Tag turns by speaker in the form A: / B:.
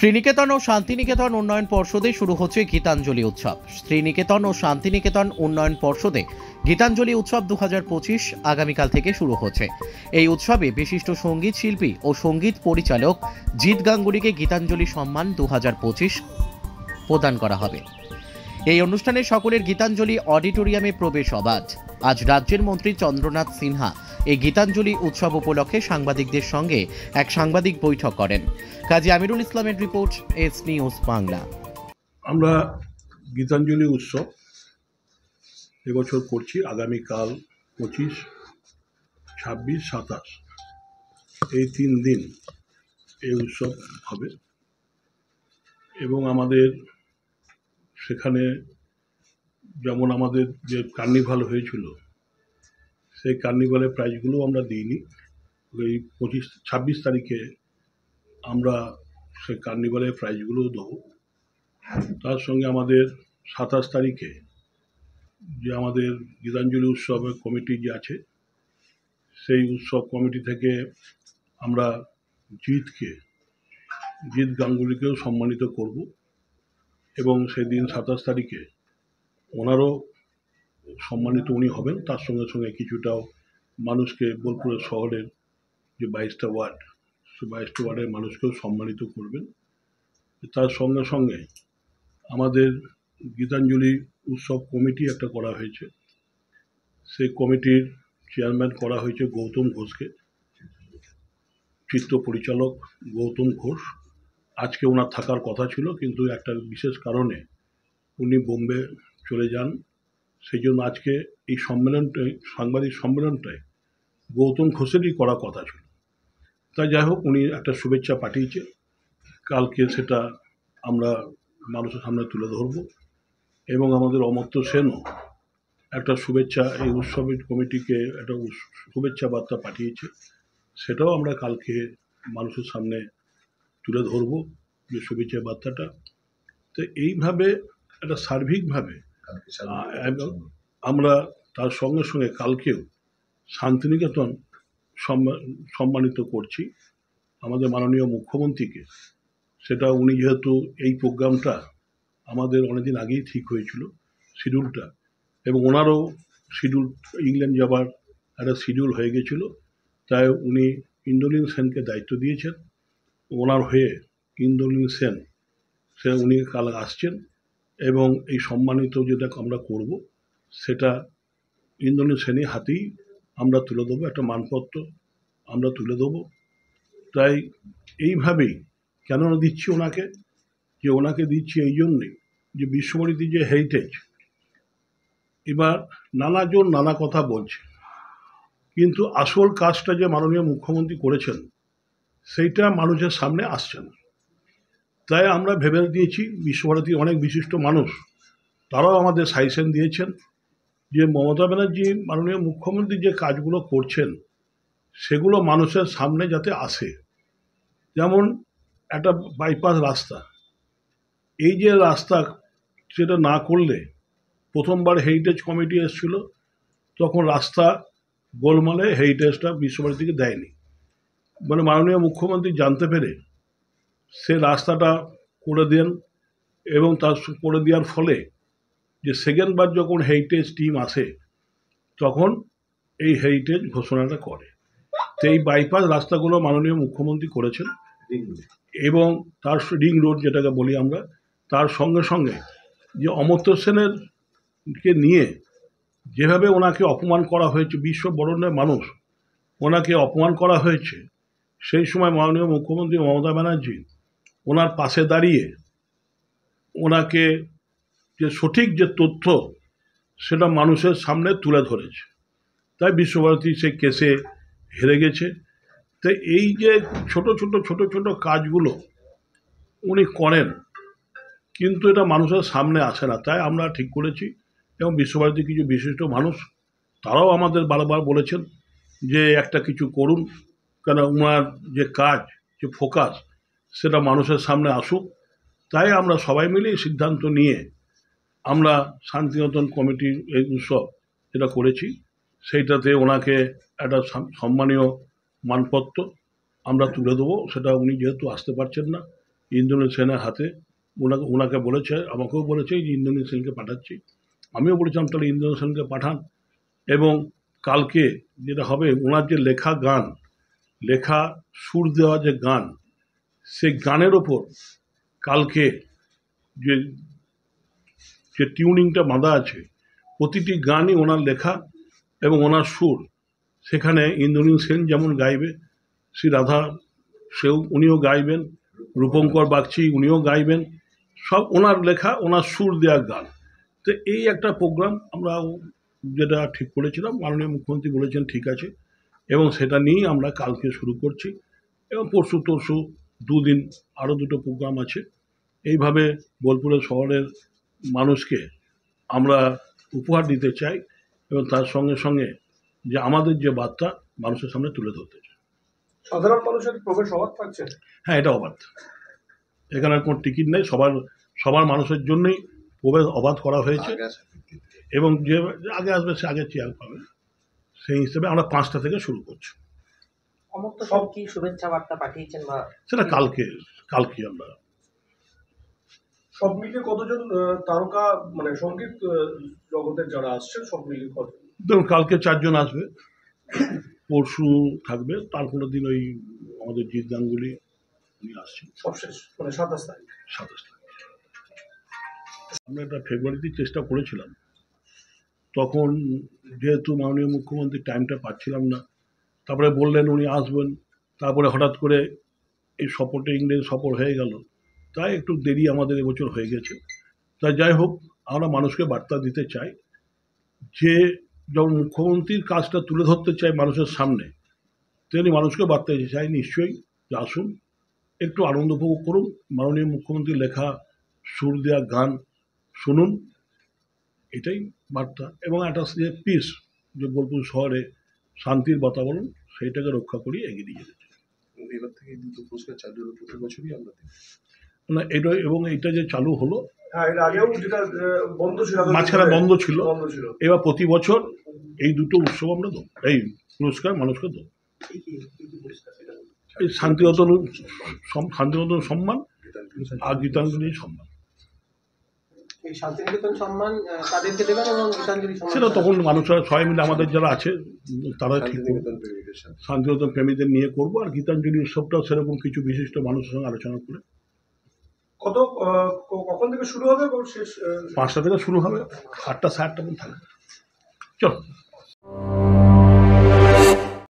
A: শ্রীনিকেতন ও শান্তিনিকেতন উন্নয়ন পর্ষদে শুরু হচ্ছে গীতাঞ্জলি উৎসব। শ্রীনিকেতন ও শান্তিনিকেতন উন্নয়ন পর্ষদে গীতাঞ্জলি উৎসব 2025 আগামীকাল থেকে শুরু হচ্ছে। এই উৎসবে বিশিষ্ট সঙ্গীত শিল্পী ও সঙ্গীত পরিচালক জিৎ গাঙ্গুলিকে গীতাঞ্জলি সম্মান 2025 প্রদান করা হবে। এই অনুষ্ঠানে সকলের গীতাঞ্জলি অডিটোরিয়ামে প্রবেশ অবাধ। আজ রাজ্যের মন্ত্রী চন্দ্রনাথ সিনহা এই গীতাঞ্জলি উৎসব উপলক্ষে সাংবাদিকদের সঙ্গে এক সাংবাদিক বৈঠক করেন। কাজী আমিরুল ইসলামের রিপোর্ট, এস নিউজ বাংলা।
B: আমরা গীতাঞ্জলি উৎসব এবছর করছি। আগামীকাল 25, 26, 27 এই 3 দিন এই উৎসব হবে এবং আমাদের সেখানে যেমন আমাদের যে কার্নিভাল হয়েছিল সেই কার্নিভালের প্রাইজগুলো আমরা দিইনি। এই 26 তারিখে আমরা সেই কার্নিভালের প্রাইজগুলো দেবো। তার সঙ্গে আমাদের 27 তারিখে যে আমাদের গীতাঞ্জলি উৎসবের কমিটি যে আছে সেই উৎসব কমিটি থেকে আমরা জিৎ গাঙ্গুলিকেও সম্মানিত করব এবং সেদিন 27 তারিখে ওনারও সম্মানিত উনি হবেন। তার সঙ্গে সঙ্গে কিছুটাও মানুষকে বোলপুরের শহরের যে 22টা ওয়ার্ড সেই 22টা ওয়ার্ডের মানুষকেও সম্মানিত করবেন। তার সঙ্গে সঙ্গে আমাদের গীতাঞ্জলি উৎসব কমিটি একটা করা হয়েছে। সেই কমিটির চেয়ারম্যান করা হয়েছে গৌতম ঘোষকে, চিত্র পরিচালক গৌতম ঘোষ। আজকে ওনার থাকার কথা ছিল, কিন্তু একটা বিশেষ কারণে উনি বোম্বে চলে যান। সেই জন্য আজকে এই সম্মেলনটাই, সাংবাদিক সম্মেলনটাই গৌতম ঘোষেরই করার কথা ছিল। তাই যাই হোক, উনি একটা শুভেচ্ছা পাঠিয়েছে। কালকে সেটা আমরা মানুষের সামনে তুলে ধরব এবং আমাদের অমর্ত্য সেনও একটা শুভেচ্ছা, এই উৎসবের কমিটিকে একটা শুভেচ্ছা বার্তা পাঠিয়েছে। সেটাও আমরা কালকে মানুষের সামনে তুলে ধরব, যে শুভেচ্ছা বার্তাটা। তো এইভাবে একটা সার্বিকভাবে আমরা তার সঙ্গে সঙ্গে কালকেও শান্তিনিকেতন সম্মানিত করছি আমাদের মাননীয় মুখ্যমন্ত্রীকে। সেটা উনি যেহেতু এই প্রোগ্রামটা আমাদের অনেকদিন আগেই ঠিক হয়েছিল শিডিউলটা, এবং ওনারও শিডিউল ইংল্যান্ড যাবার একটা শিডিউল হয়ে গেছিলো, তাই উনি ইন্দ্রনীল সেনকে দায়িত্ব দিয়েছেন। ওনার হয়ে ইন্দ্রনীল সেন উনি কাল আসছেন এবং এই সম্মানিত যেটা আমরা করব সেটা ইন্দ্রনীল সেনের হাতেই আমরা তুলে দেবো, একটা মানপত্র আমরা তুলে দেবো। তাই এইভাবেই কেন দিচ্ছি ওনাকে, যে ওনাকে দিচ্ছি এই জন্যেই যে বিশ্বভারতী যে হেরিটেজ, এবার নানাজন নানা কথা বলছে, কিন্তু আসল কাজটা যে মাননীয় মুখ্যমন্ত্রী করেছেন সেইটা মানুষের সামনে আসছে না। তাই আমরা ভেবে দিয়েছি, বিশ্বভারতীর অনেক বিশিষ্ট মানুষ তারাও আমাদের সাজেশন দিয়েছেন যে মমতা ব্যানার্জি মাননীয় মুখ্যমন্ত্রী যে কাজগুলো করছেন সেগুলো মানুষের সামনে যাতে আসে। যেমন একটা বাইপাস রাস্তা, এই যে রাস্তা, সেটা না করলে, প্রথমবার হেরিটেজ কমিটি এসেছিল তখন রাস্তা গোলমালে হেরিটেজটা বিশ্বভারতীকে দেয়নি, মানে মাননীয় মুখ্যমন্ত্রী জানতে পেরে সে রাস্তাটা করে দেন এবং তার করে দেওয়ার ফলে যে সেকেন্ডবার যখন হেরিটেজ টিম আসে তখন এই হেরিটেজ ঘোষণাটা করে। তো এই বাইপাস রাস্তাগুলো মাননীয় মুখ্যমন্ত্রী করেছেন এবং তার রিং রোড যেটাকে বলি আমরা, তার সঙ্গে সঙ্গে যে অমর্ত্য সেনের কে নিয়ে যেভাবে ওনাকে অপমান করা হয়েছে, বিশ্ব বরেণ্যের মানুষ ওনাকে অপমান করা হয়েছে, সেই সময় মাননীয় মুখ্যমন্ত্রী মমতা ব্যানার্জি ওনার পাশে দাঁড়িয়ে ওনাকে যে সঠিক যে তথ্য সেটা মানুষের সামনে তুলে ধরেছে। তাই বিশ্বভারতী সেই কেসে হেরে গেছে। তাই এই যে ছোট ছোট কাজগুলো উনি করেন, কিন্তু এটা মানুষের সামনে আসে না। তাই আমরা ঠিক করেছি, এবং বিশ্বভারতী কিছু বিশিষ্ট মানুষ তারাও আমাদের বারবার বলেছেন যে একটা কিছু করুন, কেন ওনার যে কাজ, যে ফোকাস, সেটা মানুষের সামনে আসুক। তাই আমরা সবাই মিলে সিদ্ধান্ত নিয়ে আমরা শান্তিনিকেতন কমিটির এই উৎসব যেটা করেছি সেইটাতে ওনাকে একটা সম্মানীয় মানপত্র আমরা তুলে দেবো। সেটা উনি যেহেতু আসতে পারছেন না, ইন্দ্রনীল সেনের হাতে। ওনাকে বলেছে, আমাকেও বলেছে যে ইন্দ্রনীল সেনকে পাঠাচ্ছি। আমিও বলেছিলাম তাহলে ইন্দ্রনীল সেনকে পাঠান। এবং কালকে যেটা হবে, ওনার যে লেখা গান, লেখা সুর দেওয়া যে গান, সেই গানের ওপর কালকে যে যে টিউনিংটা বাঁধা আছে, প্রতিটি গানই ওনার লেখা এবং ওনার সুর। সেখানে ইন্দ্রনীল সেন যেমন গাইবে, শ্রী রাধা উনিও গাইবেন, রূপঙ্কর বাগচি উনিও গাইবেন, সব ওনার লেখা, ওনার সুর দেওয়া গান। তো এই একটা প্রোগ্রাম আমরা যেটা ঠিক করেছিলাম, মাননীয় মুখ্যমন্ত্রী বলেছেন ঠিক আছে, এবং সেটা নিয়েই আমরা কালকে শুরু করছি। এবং পরশু দুদিন আরও দুটো প্রোগ্রাম আছে। এইভাবে বোলপুরের শহরের মানুষকে আমরা উপহার দিতে চাই এবং তার সঙ্গে সঙ্গে যে আমাদের যে বার্তা মানুষের সামনে তুলে ধরতে চাই।
C: সাধারণ মানুষের প্রবেশ অবাধ থাকছে?
B: হ্যাঁ, এটা অবাধ। এখানে আর কোনো টিকিট নেই, সবার মানুষের জন্যই প্রবেশ অবাধ করা হয়েছে। এবং যে আগে আসবে সে আগে চেয়ার পাবে, সেই হিসেবে আমরা 5টা থেকে শুরু করছি।
D: অমর্ত্য সেন কি শুভেচ্ছা বার্তা পাঠিয়েছেন বা
B: সেটা কালকে আমরা।
C: সব মিলিয়ে কতজন তারকা, মানে সঙ্গীত জগতের যারা আসছেন সব মিলিয়ে কত?
B: ধরুন কালকে 4 জন আসবে, পরশু থাকবে, তারপরে দিন ওই আমাদের জিৎ গাঙ্গুলি উনি আসছেন।
C: সবশেষ মানে 27 তারিখ।
B: 27 তারিখ। আমরা এটা ফেব্রুয়ারিতে চেষ্টা করেছিলাম, তখন যেহেতু মাননীয় মুখ্যমন্ত্রী টাইমটা পাচ্ছিলাম না, তারপরে বললেন উনি আসবেন, তারপরে হঠাৎ করে এই ইংরেজ সফর হয়ে গেল, তাই একটু দেরি আমাদের এবছর হয়ে গেছে। তাই যাই হোক, আমরা মানুষকে বার্তা দিতে চাই যে যখন মুখ্যমন্ত্রীর কাজটা তুলে ধরতে চাই মানুষের সামনে, তেমনি মানুষকে বার্তা দিতে চাই নিশ্চয়ই যে আসুন, একটু আনন্দ উপভোগ করুন, মাননীয় মুখ্যমন্ত্রীর লেখা সুর দেওয়া গান শুনুন, এটাই বার্তা। এবং একটা যে পিস, যে বোলপুর শহরে শান্তির বাতাবরণ, সেইটাকে রক্ষা করি এগিয়ে নিয়ে যেতে চাই।
E: এবার থেকে দুটো পুরস্কার চালু হলো, প্রতি বছরই আমরা দিই
B: না, এটা যে চালু হলো,
C: হ্যাঁ, এর আগেও যেটা বন্ধ ছিল,
B: মাঝখানে বন্ধ ছিল,
C: বন্ধ ছিল।
B: এবার প্রতি বছর এই দুটো উৎসব আমরা দেবো, এই পুরস্কার মানুষকে দেবো। এই শান্তিরতন সম্মান আর গীতাঞ্জলি সম্মান,
D: এই শান্তিনিকেতন সম্মান তাদেরকে দেবেন এবং গীতাঞ্জলি সম্মান
B: সেটা তখন মানুষরা সবাই মিলে আমাদের যারা আছে তারা ঠিক করবে।
E: শান্তিনিকেতন প্রেমীদের সাথে।
B: শান্তিরতন প্রেমীদের নিয়ে করবো, আর গীতাঞ্জলি উৎসবটাও সেরকম কিছু বিশিষ্ট মানুষের সঙ্গে আলোচনা করে।
C: কখন থেকে শুরু হবে এবং শেষ?
B: 5টা থেকে শুরু হবে, 8টা 8:30 পর্যন্ত থাকবে। চলো।